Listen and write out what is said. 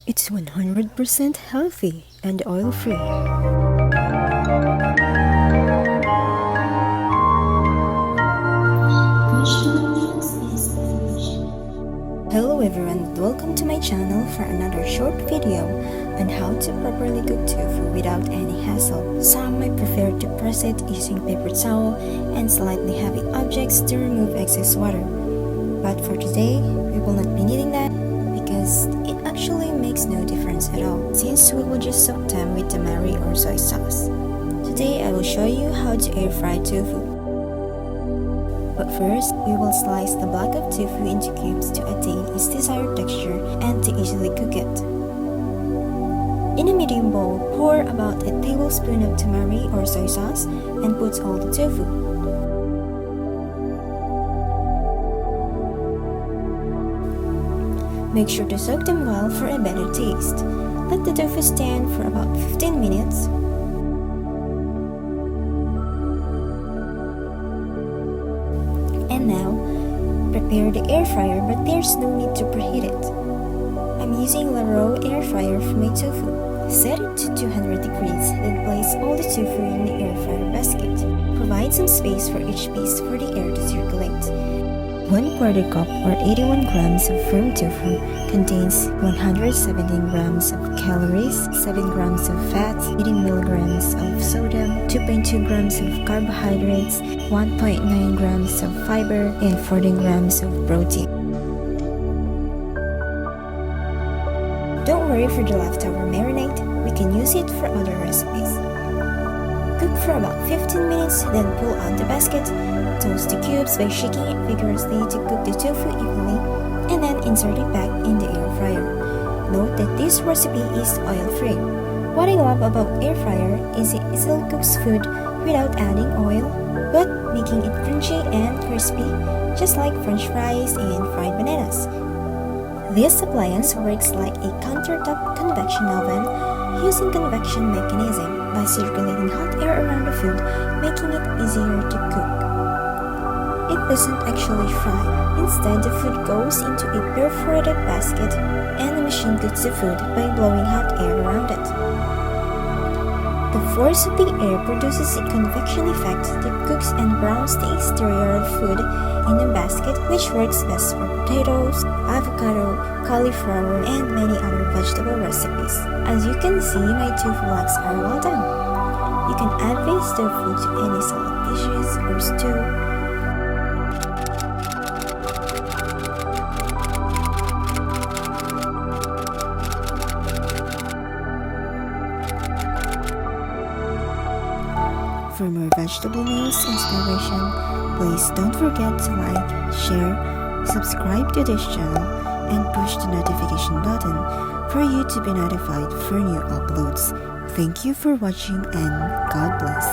It's 100% healthy and oil-free. Hello everyone, welcome to my channel for another short video on how to properly cook tofu without any hassle. Some might prefer to press it using paper towel and slightly heavy objects to remove excess water. But for today, we will not be needing that because it actually makes no difference at all since we will just soak them with tamari or soy sauce. Today I will show you how to air fry tofu. But first, we will slice the block of tofu into cubes to attain its desired texture and to easily cook it. In a medium bowl, pour about a tablespoon of tamari or soy sauce and put all the tofu. Make sure to soak them well for a better taste. Let the tofu stand for about 15 minutes. And now, prepare the air fryer, but there's no need to preheat it. I'm using the raw air fryer for my tofu. Set it to 200 degrees, then place all the tofu in the air fryer basket. Provide some space for each piece for the air to circulate. 1/4 cup or 81 grams of firm tofu contains 117 grams of calories, 7 grams of fat, 80 milligrams of sodium, 2.2 grams of carbohydrates, 1.9 grams of fiber, and 40 grams of protein. Don't worry for the leftover marinade, we can use it for other recipes. Cook for about 15 minutes, then pull out the basket. Toast the cubes by shaking it vigorously to cook the tofu evenly, and then insert it back in the air fryer. Note that this recipe is oil-free. What I love about air fryer is it easily cooks food without adding oil, but making it crunchy and crispy, just like French fries and fried bananas. This appliance works like a countertop convection oven using convection mechanism by circulating hot air around the food, making it easier to cook. It doesn't actually fry. Instead, the food goes into a perforated basket and the machine cooks the food by blowing hot air around it. The force of the air produces a convection effect that cooks and browns the exterior of food in the basket, which works best for potatoes, avocado, cauliflower, and many other vegetable recipes. As you can see, my tofu legs are well done. You can add this tofu to any salad dishes or stew. For more vegetable meals inspiration, please don't forget to like, share, subscribe to this channel, and push the notification button for you to be notified for new uploads. Thank you for watching and God bless.